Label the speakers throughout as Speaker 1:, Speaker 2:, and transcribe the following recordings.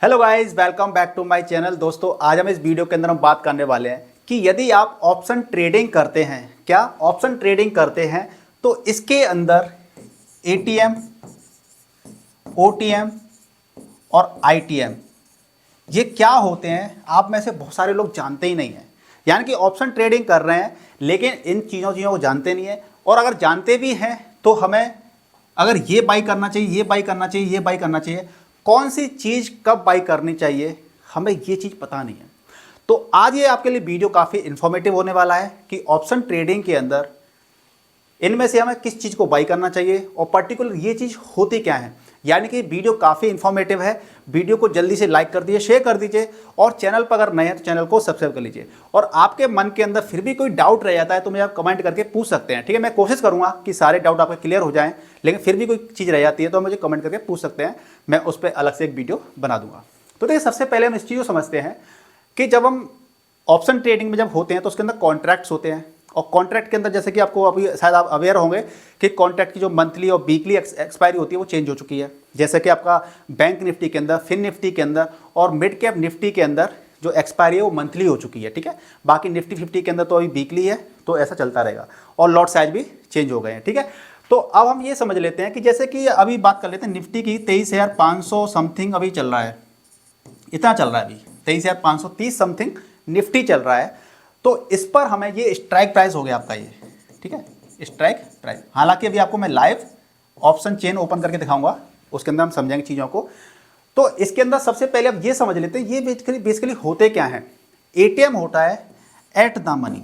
Speaker 1: Hello guys, welcome back to my channel. दोस्तों, आज हम इस वीडियो के अंदर हम बात करने वाले हैं कि यदि आप ऑप्शन ट्रेडिंग करते हैं, क्या ऑप्शन ट्रेडिंग करते हैं, तो इसके अंदर एटीएम, ओटीएम और आईटीएम ये क्या होते हैं, आप में से बहुत सारे लोग जानते ही नहीं हैं। यानी कि ऑप्शन ट्रेडिंग कर रहे हैं लेकिन इन चीज़ों को जानते नहीं है, और अगर जानते भी हैं तो हमें अगर ये बाई करना चाहिए, ये बाई करना चाहिए, ये बाई करना चाहिए, कौन सी चीज़ कब बाई करनी चाहिए, हमें ये चीज़ पता नहीं है। तो आज ये आपके लिए वीडियो काफ़ी इन्फॉर्मेटिव होने वाला है कि ऑप्शन ट्रेडिंग के अंदर इनमें से हमें किस चीज़ को बाई करना चाहिए और पर्टिकुलर ये चीज़ होती क्या है। यानी कि वीडियो काफ़ी इन्फॉर्मेटिव है। वीडियो को जल्दी से लाइक कर दीजिए, शेयर कर दीजिए, और चैनल पर अगर नए हैं तो चैनल को सब्सक्राइब कर लीजिए। और आपके मन के अंदर फिर भी कोई डाउट रह जाता है तो मुझे आप कमेंट करके पूछ सकते हैं, ठीक है। मैं कोशिश करूँगा कि सारे डाउट आपके क्लियर हो जाएँ, लेकिन फिर भी कोई चीज़ रह जाती है तो मुझे कमेंट करके पूछ सकते हैं, मैं उस पर अलग से एक वीडियो बना दूंगा। तो देखिए, सबसे पहले हम इस चीज़ को समझते हैं कि जब हम ऑप्शन ट्रेडिंग में जब होते हैं तो उसके अंदर कॉन्ट्रैक्ट्स होते हैं, और कॉन्ट्रैक्ट के अंदर जैसे कि आपको अभी शायद आप अवेयर होंगे कि कॉन्ट्रैक्ट की जो मंथली और वीकली एक्सपायरी होती है वो चेंज हो चुकी है। जैसे कि आपका बैंक निफ्टी के अंदर, फिन निफ्टी के अंदर और मिड कैप निफ्टी के अंदर जो एक्सपायरी है वो मंथली हो चुकी है, ठीक है। बाकी निफ्टी 50 के अंदर तो अभी वीकली है, तो ऐसा चलता रहेगा, और लॉट साइज भी चेंज हो गए हैं, ठीक है। तो अब हम ये समझ लेते हैं कि जैसे कि अभी बात कर लेते हैं निफ्टी की, 23,500 समथिंग अभी चल रहा है, इतना चल रहा है अभी 23,530 समथिंग निफ्टी चल रहा है। तो इस पर हमें ये स्ट्राइक प्राइस हो गया आपका ये, ठीक है, स्ट्राइक प्राइस। हालांकि अभी आपको मैं लाइव ऑप्शन चेन ओपन करके दिखाऊंगा, उसके अंदर हम समझेंगे चीज़ों को। तो इसके अंदर सबसे पहले अब ये समझ लेते हैं ये बेसिकली होते क्या हैं। एटीएम होता है एट द मनी,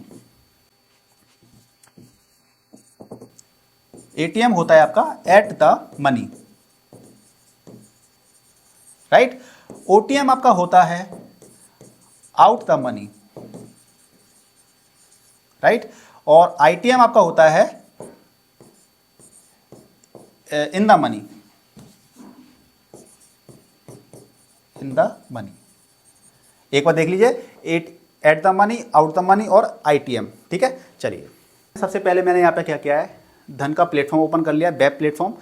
Speaker 1: एटीएम होता है आपका at the money, right. OTM आपका होता है आउट द मनी, राइट। और आईटीएम आपका होता है in the money, in the money. एक बार देख लीजिए, at the money, out the money और आईटीएम, ठीक है। चलिए, सबसे पहले मैंने यहाँ पे क्या किया है, धन का प्लेटफॉर्म ओपन कर लिया, वेब प्लेटफॉर्म।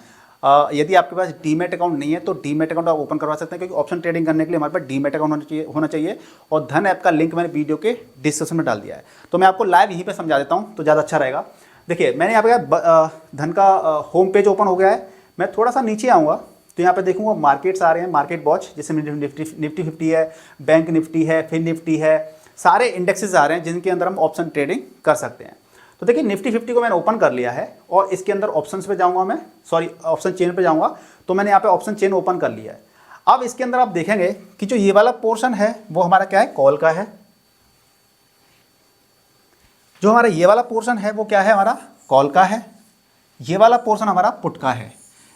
Speaker 1: यदि आपके पास डीमेट अकाउंट नहीं है तो डीमेट अकाउंट आप ओपन करवा सकते हैं, क्योंकि ऑप्शन ट्रेडिंग करने के लिए हमारे पास डीमेट अकाउंट होना चाहिए। और धन ऐप का लिंक मैंने वीडियो के डिस्क्रिप्शन में डाल दिया है, तो मैं आपको लाइव यहीं पे समझा देता हूँ तो ज़्यादा अच्छा रहेगा। देखिए, मैंने यहाँ पे धन का होम पेज ओपन हो गया है। मैं थोड़ा सा नीचे आऊँगा तो यहाँ पे देखूँगा मार्केट्स आ रहे हैं, मार्केट वॉच, जैसे निफ्टी 50 है, बैंक निफ्टी है, फिन निफ्टी है, सारे इंडेक्सेस आ रहे हैं जिनके अंदर हम ऑप्शन ट्रेडिंग कर सकते हैं। तो देखिए, निफ्टी 50 को मैंने ओपन कर लिया है और इसके अंदर ऑप्शंस पे जाऊंगा मैं, सॉरी ऑप्शन चेन पे जाऊंगा, तो मैंने यहाँ पे ऑप्शन चेन ओपन कर लिया है। अब इसके अंदर आप देखेंगे कि जो ये वाला पोर्शन है वो हमारा क्या है, कॉल का है। जो हमारा ये वाला पोर्शन है वो क्या है, हमारा कॉल का है। ये वाला पोर्शन हमारा पुट का है।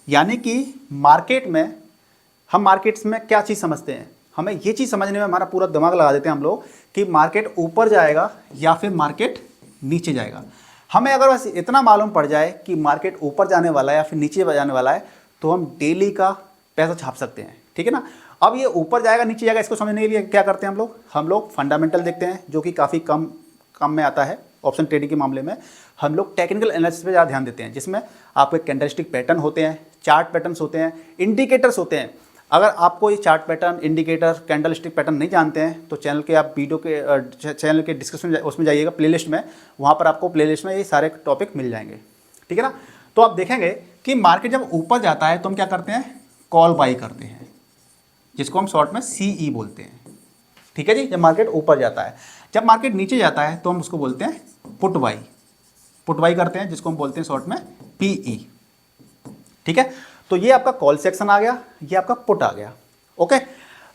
Speaker 1: यानी कि मार्केट में, हम मार्केट्स में क्या चीज़ समझते हैं, हमें ये चीज़ समझने में हमारा पूरा दिमाग लगा देते हैं हम लोग कि मार्केट ऊपर जाएगा या फिर मार्केट नीचे जाएगा। हमें अगर बस इतना मालूम पड़ जाए कि मार्केट ऊपर जाने वाला है या फिर नीचे जाने वाला है तो हम डेली का पैसा छाप सकते हैं, ठीक है ना। अब ये ऊपर जाएगा नीचे जाएगा, इसको समझने के लिए क्या करते हैं हम लोग फंडामेंटल देखते हैं, जो कि काफ़ी कम में आता है ऑप्शन ट्रेडिंग के मामले में। हम लोग टेक्निकल एनालिसिस पे ज़्यादा ध्यान देते हैं, जिसमें आपके कैंडलस्टिक पैटर्न होते हैं, चार्ट पैटर्न्स होते हैं, इंडिकेटर्स होते हैं। अगर आपको ये chart pattern, indicator, candlestick pattern नहीं जानते हैं तो चैनल के आप वीडियो के चैनल के डिस्क्रिप्शन उसमें जाइएगा, प्लेलिस्ट में, वहाँ पर आपको प्लेलिस्ट में ये सारे टॉपिक मिल जाएंगे, ठीक है ना। तो आप देखेंगे कि मार्केट जब ऊपर जाता है तो हम क्या करते हैं, कॉल बाई करते हैं, जिसको हम शॉर्ट में सीई बोलते हैं, ठीक है जी। जब मार्केट ऊपर जाता है, जब मार्केट नीचे जाता है तो हम उसको बोलते हैं पुट बाई करते हैं, जिसको हम बोलते हैं शॉर्ट में पीई, ठीक है। तो ये आपका कॉल सेक्शन आ गया, ये आपका पुट आ गया, ओके।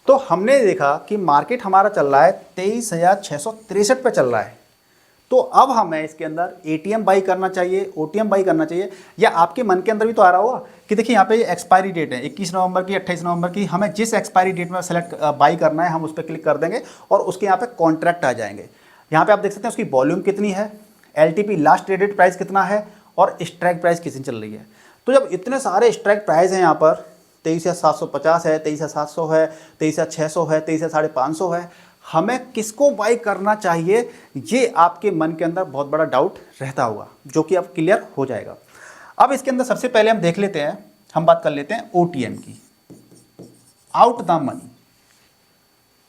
Speaker 1: तो हमने देखा कि मार्केट हमारा चल रहा है 23,663 पे चल रहा है। तो अब हमें इसके अंदर एटीएम बाई करना चाहिए, ओटीएम बाई करना चाहिए, या आपके मन के अंदर भी तो आ रहा होगा कि देखिए यहाँ पे एक्सपायरी डेट है 21 नवंबर की, 28 नवंबर की, हमें जिस एक्सपायरी डेट में सेलेक्ट बाई करना है हम उस पर क्लिक कर देंगे और उसके यहाँ पे कॉन्ट्रैक्ट आ जाएंगे। यहाँ पे आप देख सकते हैं उसकी वॉल्यूम कितनी है, एलटीपी लास्ट ट्रेडेड प्राइस कितना है, और स्ट्राइक प्राइस कितनी चल रही है। तो जब इतने सारे स्ट्राइक प्राइस हैं यहाँ पर, 23,750 है, 23,700 है, 23,600 है, 23,550 है, हमें किसको बाई करना चाहिए, ये आपके मन के अंदर बहुत बड़ा डाउट रहता होगा, जो कि अब क्लियर हो जाएगा। अब इसके अंदर सबसे पहले हम देख लेते हैं, हम बात कर लेते हैं ओटीएम की, आउट द मनी।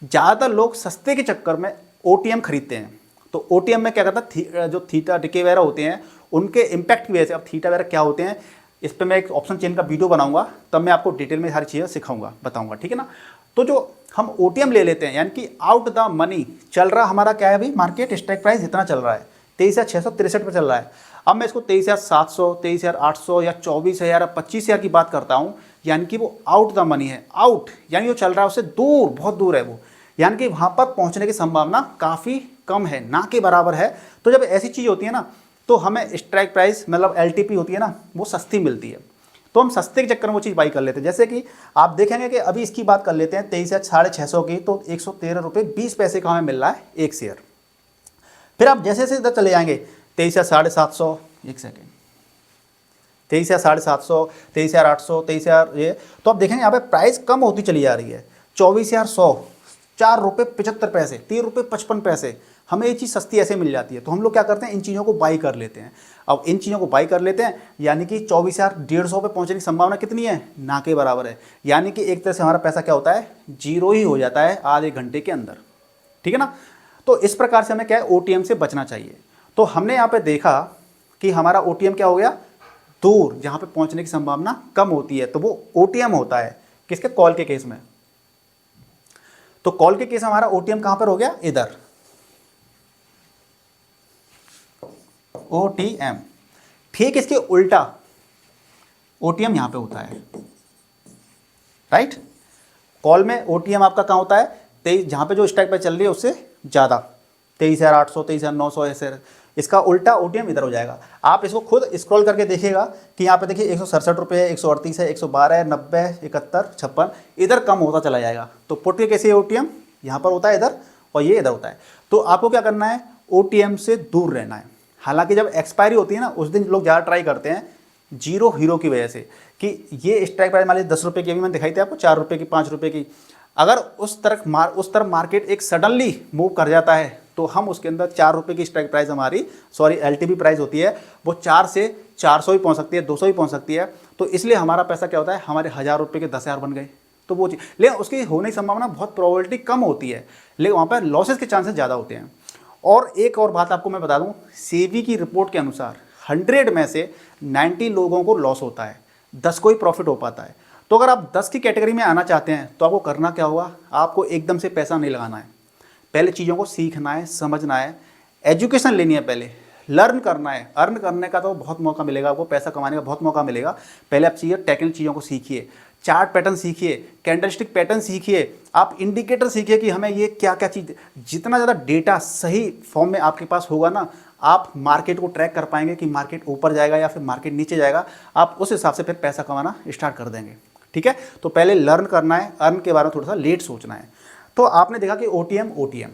Speaker 1: ज़्यादातर लोग सस्ते के चक्कर में ओटीएम खरीदते हैं। तो ओटीएम में क्या करता है, जो थीटा डिके वगैरह होते हैं उनके इम्पैक्ट की वजह से, अब थीटा वगैरह क्या होते हैं इस पर मैं एक ऑप्शन चेन का वीडियो बनाऊंगा, तब मैं आपको डिटेल में सारी चीज़ें सिखाऊंगा, बताऊंगा, ठीक है ना। तो जो हम ओटीएम ले लेते हैं, यानी कि आउट द मनी चल रहा हमारा क्या है अभी, मार्केट स्ट्राइक प्राइस जितना चल रहा है 23,663 पर चल रहा है। अब मैं इसको 23,700, 23,800 या 24,000 या 25,000 की बात करता हूँ, यानी कि वो आउट द मनी है। आउट यानी वो चल रहा है उससे दूर, बहुत दूर है वो, यानी कि वहाँ पर पहुँचने की संभावना काफ़ी कम है, ना के बराबर है। तो जब ऐसी चीज़ होती है ना, तो हमें स्ट्राइक प्राइस मतलब एलटीपी होती है ना, वो सस्ती मिलती है, तो हम सस्ते के चक्कर में वो चीज़ बाई कर लेते हैं। जैसे कि आप देखेंगे कि अभी इसकी बात कर लेते हैं 23,650 की, तो 113 रुपये 20 पैसे का हमें मिल रहा है एक शेयर। फिर आप जैसे जैसे इधर चले जाएंगे 23,750, एक सेकेंड, 23,750, 23,800, 23,000, ये तो आप देखेंगे यहाँ पे प्राइस कम होती चली जा रही है। 24,100, 4 रुपये 75 पैसे, 3 रुपये 55 पैसे, हमें ये चीज़ सस्ती ऐसे मिल जाती है। तो हम लोग क्या करते हैं, इन चीज़ों को बाई कर लेते हैं। अब इन चीज़ों को बाई कर लेते हैं, यानी कि 24,150 पे पहुंचने की संभावना कितनी है, ना के बराबर है। यानी कि एक तरह से हमारा पैसा क्या होता है, जीरो ही हो जाता है आधे घंटे के अंदर, ठीक है ना। तो इस प्रकार से हमें क्या है, ओटीएम से बचना चाहिए। तो हमने यहाँ पे देखा कि हमारा ओटीएम क्या हो गया, दूर, जहाँ पे पहुँचने की संभावना कम होती है, तो वो ओटीएम होता है। किसके, कॉल के केस में। तो कॉल के केस में हमारा ओटीएम कहाँ पर हो गया, इधर, ओटीएम। ठीक इसके उल्टा ओटीएम यहां पे होता है, राइट। कॉल में ओटीएम आपका कहां होता है, 23, जहां पे जो स्ट्राइक प्राइस चल रही है उससे ज्यादा, 23,800, 23,900 ऐसे। इसका उल्टा ओटीएम इधर हो जाएगा। आप इसको खुद स्क्रॉल करके देखिएगा कि यहाँ पे देखिए 167 रुपये, 138 है, 112 है, 90, 71, 56, इधर कम होता चला जाएगा। तो पुट के कैसे ओटीएम यहाँ पर होता है इधर, और ये इधर होता है। तो आपको क्या करना है, ओटीएम से दूर रहना है। हालांकि जब एक्सपायरी होती है ना, उस दिन लोग ज़्यादा ट्राई करते हैं जीरो हीरो की वजह से, कि ये स्ट्राइक प्राइस मान लीजिए 10 रुपये की, अभी मैंने दिखाई थी आपको 4 रुपये की, 5 रुपये की, अगर उस तरफ मार्केट एक सडनली मूव कर जाता है, तो हम उसके अंदर 4 रुपये की स्ट्राइक प्राइस हमारी, सॉरी एलटीपी प्राइस होती है, वो 4 से 400 भी पहुंच सकती है, 200 भी पहुंच सकती है। तो इसलिए हमारा पैसा क्या होता है, हमारे 1,000 रुपये के 10,000 बन गए। तो वो चीज़, लेकिन उसकी होने की संभावना बहुत प्रोबेबिलिटी कम होती है, लेकिन वहाँ पर लॉसेस के चांसेस ज़्यादा होते हैं। और एक और बात आपको मैं बता दूं, सेबी की रिपोर्ट के अनुसार 100 में से 90 लोगों को लॉस होता है, 10 को ही प्रॉफिट हो पाता है। तो अगर आप 10 की कैटेगरी में आना चाहते हैं, तो आपको करना क्या होगा, आपको एकदम से पैसा नहीं लगाना है, पहले चीज़ों को सीखना है, समझना है, एजुकेशन लेनी है, पहले लर्न करना है। अर्न करने का तो बहुत मौका मिलेगा आपको, पैसा कमाने का बहुत मौका मिलेगा। पहले आप चीज़ें, टेक्निकल चीज़ों को सीखिए, चार्ट पैटर्न सीखिए, कैंडलस्टिक पैटर्न सीखिए, आप इंडिकेटर सीखिए कि हमें ये क्या क्या चीज़, जितना ज़्यादा डेटा सही फॉर्म में आपके पास होगा ना, आप मार्केट को ट्रैक कर पाएंगे कि मार्केट ऊपर जाएगा या फिर मार्केट नीचे जाएगा। आप उस हिसाब से फिर पैसा कमाना स्टार्ट कर देंगे, ठीक है। तो पहले लर्न करना है, अर्न के बारे में थोड़ा सा लेट सोचना है। तो आपने देखा कि ओटीएम।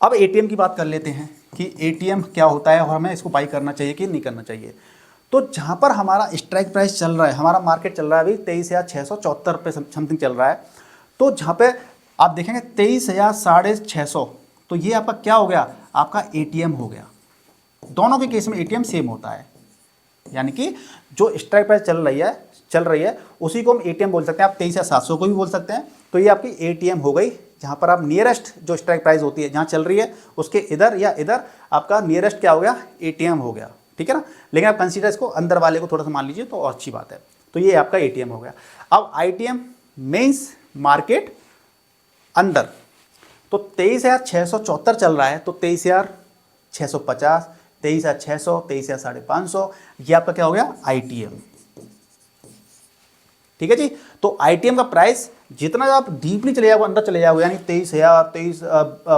Speaker 1: अब एटीएम की बात कर लेते हैं कि एटीएम क्या होता है और हमें इसको बाई करना चाहिए कि नहीं करना चाहिए। तो जहाँ पर हमारा स्ट्राइक प्राइस चल रहा है, हमारा मार्केट चल रहा है अभी 23,674 पे समथिंग चल रहा है। तो जहाँ पे आप देखेंगे 23,650, तो ये आपका क्या हो गया, आपका एटीएम हो गया। दोनों के केस में एटीएम सेम होता है, यानी कि जो स्ट्राइक प्राइस चल रही है उसी को हम एटीएम बोल सकते हैं। आप 23,700 को भी बोल सकते हैं। तो ये आपकी एटीएम हो गई, जहाँ पर आप नियरेस्ट जो स्ट्राइक प्राइस होती है जहाँ चल रही है उसके इधर या इधर आपका नियरेस्ट क्या हो गया, एटीएम हो गया, ठीक है ना। लेकिन आप कंसीडर इसको अंदर वाले को थोड़ा सा मान लीजिए तो और अच्छी बात है। तो ये आपका एटीएम हो गया। अब आईटीएम मीन्स मार्केट अंदर। तो 23,674 चल रहा है, तो 23,650, 23,600, 23,550, ये आपका क्या हो गया, आईटीएम, ठीक है जी। तो आईटीएम का प्राइस जितना आप डीपली चले जाओगे, अंदर चले जाओगे, यानी 23,000,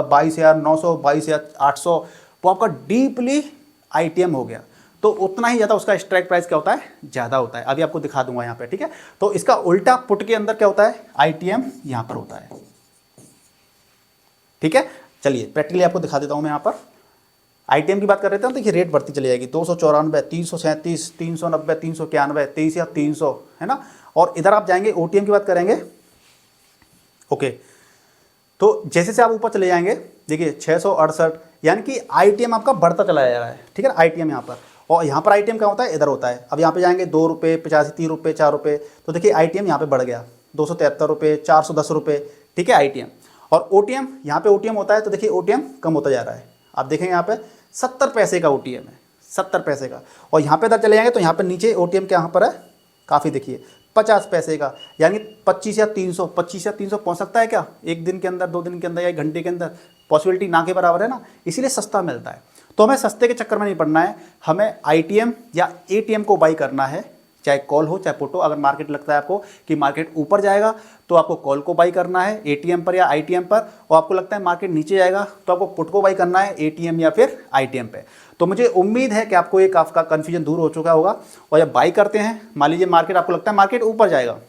Speaker 1: 22,900, 22,800, वो आपका डीपली आईटीएम हो गया। तो उतना ही ज़्यादा उसका स्ट्राइक प्राइस क्या होता है, ज़्यादा होता है। अभी आपको दिखा दूंगा यहाँ पे, ठीक है। तो इसका उल्टा पुट के अंदर क्या होता है, आईटीएम यहाँ पर होता है, ठीक है। चलिए प्रैक्टिकली आपको दिखा देता हूँ मैं यहाँ पर। आईटीएम की बात कर रहे थे, देखिए रेट बढ़ती चली जाएगी, 294, 337, 390, 391, 23,300, है ना। और इधर आप जाएंगे ओटीएम की बात करेंगे, ओके। तो जैसे से आप ऊपर चले जाएंगे, देखिए 668, यानी कि आईटीएम आपका बढ़ता चला जा रहा है, ठीक है ना। आईटीएम यहाँ पर, और यहाँ पर आईटीएम क्या होता है, इधर होता है। अब यहाँ पे जाएंगे 2 रुपये 85, 3 रुपये, 4 रुपये, तो देखिए आईटीएम यहाँ पे बढ़ गया, 273 रुपये, 410 रुपये, ठीक है आईटीएम। और OTM, यहाँ पे OTM होता है तो देखिए OTM कम होता जा रहा है। आप देखेंगे यहाँ पे 70 पैसे का OTM है, 70 पैसे का। और यहाँ पे इधर चले जाएंगे तो यहाँ पे नीचे OTM क्या यहाँ पर है, काफ़ी देखिए 50 पैसे का, यानी 25 या 300 पहुँच सकता है क्या एक दिन के अंदर, 2 दिन के अंदर या 1 घंटे के अंदर? पॉसिबिलिटी ना के बराबर है ना, इसीलिए सस्ता मिलता है। तो हमें सस्ते के चक्कर में नहीं पड़ना है, हमें ITM या ATM को बाई करना है, चाहे कॉल हो चाहे पुट हो। अगर मार्केट लगता है आपको कि मार्केट ऊपर जाएगा तो आपको कॉल को बाई करना है ATM पर या ITM पर, और आपको लगता है मार्केट नीचे जाएगा तो आपको पुट को बाई करना है ATM या फिर ITM पे। तो मुझे उम्मीद है कि आपको एक आपका कन्फ्यूजन दूर हो चुका होगा। और जब बाई करते हैं, मान लीजिए मार्केट आपको लगता है मार्केट ऊपर जाएगा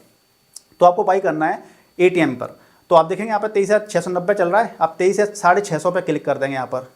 Speaker 1: तो आपको बाई करना है ATM पर। तो आप देखेंगे यहाँ पर 23,690 चल रहा है, आप 23,650 पे क्लिक कर देंगे यहाँ पर,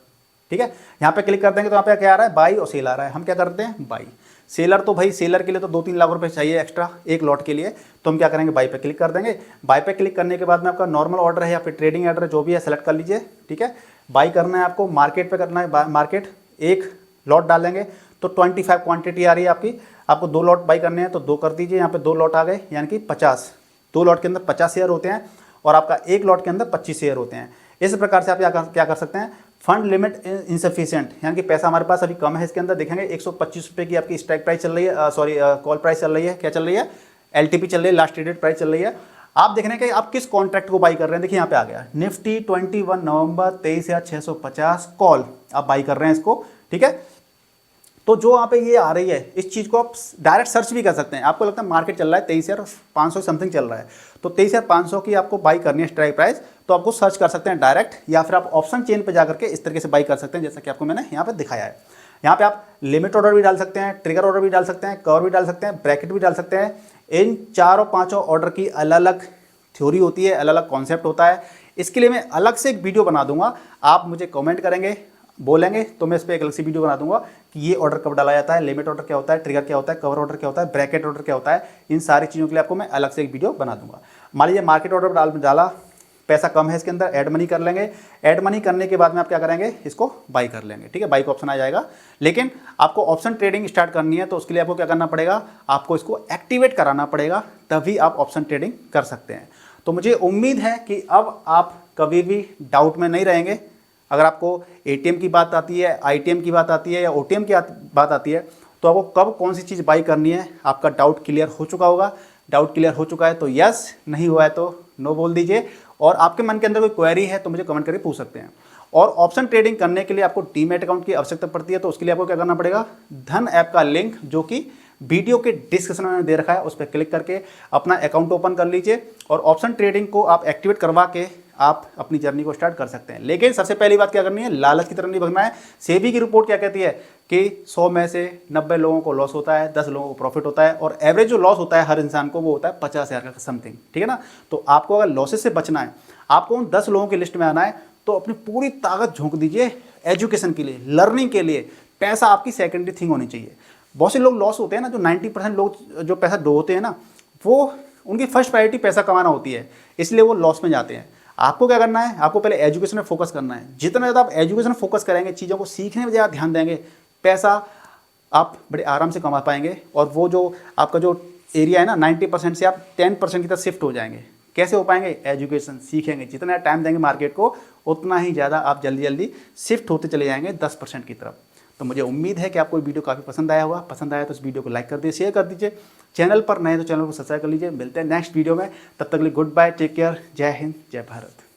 Speaker 1: ठीक है। यहाँ पे क्लिक कर देंगे तो यहाँ पे क्या आ रहा है, बाई और सेल आ रहा है। हम क्या करते हैं, बाई। सेलर तो भाई सेलर के लिए तो 2-3 लाख रुपए चाहिए एक्स्ट्रा एक लॉट के लिए, तो हम क्या करेंगे, बाई पे क्लिक कर देंगे। बाई पे क्लिक करने के बाद में आपका नॉर्मल ऑर्डर है या फिर ट्रेडिंग ऑर्डर है, जो भी है सेलेक्ट कर लीजिए, ठीक है। बाई करना है आपको, मार्केट पे करना है, मार्केट एक लॉट डालेंगे तो 25 क्वांटिटी आ रही है आपकी, आपको 2 लॉट बाई करने हैं तो 2 कर दीजिए। यहाँ पे 2 लॉट आ गए, यानी कि 50, 2 लॉट के अंदर 50 शेयर होते हैं और आपका एक लॉट के अंदर 25 शेयर होते हैं। इस प्रकार से आप क्या कर सकते हैं, फंड लिमिट इनसफिशिएंट, यानी कि पैसा हमारे पास अभी कम है। इसके अंदर देखेंगे 125 रुपये की आपकी स्ट्राइक प्राइस चल रही है, सॉरी कॉल प्राइस चल रही है, क्या चल रही है, LTP चल रही है, लास्ट ट्रेडेड प्राइस चल रही है। आप देख रहे हैं कि आप किस कॉन्ट्रैक्ट को बाई कर रहे हैं। देखिए यहाँ पे आ गया निफ्टी 21 नवंबर 23,650 कॉल, आप बाई कर रहे हैं इसको, ठीक है। तो जो यहाँ पे ये आ रही है, इस चीज़ को आप डायरेक्ट सर्च भी कर सकते हैं। आपको लगता है मार्केट चल रहा है 23,500 समथिंग चल रहा है, तो 23,500 की आपको बाई करनी है स्ट्राइक प्राइस, तो आपको सर्च कर सकते हैं डायरेक्ट, या फिर आप ऑप्शन चेन पे जाकर के इस तरीके से बाई कर सकते हैं, जैसा कि आपको मैंने यहाँ पे दिखाया है। यहाँ पे आप लिमिट ऑर्डर भी डाल सकते हैं, ट्रिगर ऑर्डर भी डाल सकते हैं, कवर भी डाल सकते हैं, ब्रैकेट भी डाल सकते हैं। इन 4-5 ऑर्डर की अलग अलग थ्योरी होती है, अलग अलग कॉन्सेप्ट होता है। इसके लिए मैं अलग से एक वीडियो बना दूंगा, आप मुझे कमेंट करेंगे, बोलेंगे तो मैं इस पर एक अलग सी वीडियो बना दूंगा कि ये ऑर्डर कब डाला जाता है, लिमिट ऑर्डर क्या होता है, ट्रिगर क्या होता है, कवर ऑर्डर क्या होता है, ब्रैकेट ऑर्डर क्या होता है। इन सारी चीज़ों के लिए आपको मैं अलग से एक वीडियो बना दूंगा। मान लीजिए मार्केट ऑर्डर डाला, पैसा कम है इसके अंदर, ऐड मनी कर लेंगे। ऐड मनी करने के बाद में आप क्या करेंगे, इसको बाई कर लेंगे, ठीक है। बाई का ऑप्शन आ जाएगा। लेकिन आपको ऑप्शन ट्रेडिंग स्टार्ट करनी है तो उसके लिए आपको क्या करना पड़ेगा, आपको इसको एक्टिवेट कराना पड़ेगा, तभी आप ऑप्शन ट्रेडिंग कर सकते हैं। तो मुझे उम्मीद है कि अब आप कभी भी डाउट में नहीं रहेंगे। अगर आपको ATM की बात आती है, ITM की बात आती है या OTM की बात आती है, तो आपको कब कौन सी चीज़ बाई करनी है, आपका डाउट क्लियर हो चुका होगा। डाउट क्लियर हो चुका है तो यस, नहीं हुआ है तो नो बोल दीजिए। और आपके मन के अंदर कोई क्वेरी है तो मुझे कमेंट करके पूछ सकते हैं। और ऑप्शन ट्रेडिंग करने के लिए आपको डीमैट अकाउंट की आवश्यकता पड़ती है, तो उसके लिए आपको क्या करना पड़ेगा, धन ऐप का लिंक जो कि वीडियो के डिस्क्रिप्शन में दे रखा है, उस पर क्लिक करके अपना अकाउंट ओपन कर लीजिए और ऑप्शन ट्रेडिंग को आप एक्टिवेट करवा के आप अपनी जर्नी को स्टार्ट कर सकते हैं। लेकिन सबसे पहली बात क्या करनी है, लालच की तरफ नहीं भगना है। सेबी की रिपोर्ट क्या कहती है कि 100 में से 90 लोगों को लॉस होता है, 10 लोगों को प्रॉफिट होता है, और एवरेज जो लॉस होता है हर इंसान को वो होता है 50,000 का समथिंग, ठीक है ना। तो आपको अगर लॉसेस से बचना है, आपको उन 10 लोगों की लिस्ट में आना है, तो अपनी पूरी ताकत झोंक दीजिए एजुकेशन के लिए, लर्निंग के लिए। पैसा आपकी सेकेंडरी थिंग होनी चाहिए। बहुत से लोग लॉस होते हैं ना, जो 90% लोग जो पैसा डोबते हैं ना, वो उनकी फर्स्ट प्रायोरिटी पैसा कमाना होती है, इसलिए वो लॉस में जाते हैं। आपको क्या करना है, आपको पहले एजुकेशन में फोकस करना है। जितना ज़्यादा आप एजुकेशन में फोकस करेंगे, चीज़ों को सीखने में ज़्यादा ध्यान देंगे, पैसा आप बड़े आराम से कमा पाएंगे। और वो जो आपका जो एरिया है ना, 90% से आप 10% की तरफ शिफ्ट हो जाएंगे। कैसे हो पाएंगे, एजुकेशन सीखेंगे। जितना टाइम देंगे मार्केट को, उतना ही ज़्यादा आप जल्दी जल्दी शिफ्ट होते चले जाएंगे 10% की तरफ। तो मुझे उम्मीद है कि आपको ये वीडियो काफ़ी पसंद आया होगा। पसंद आया तो इस वीडियो को लाइक कर दीजिए, शेयर कर दीजिए। चैनल पर नए तो चैनल को सब्सक्राइब कर लीजिए। मिलते हैं नेक्स्ट वीडियो में, तब तक के लिए गुड बाय, टेक केयर, जय हिंद, जय भारत।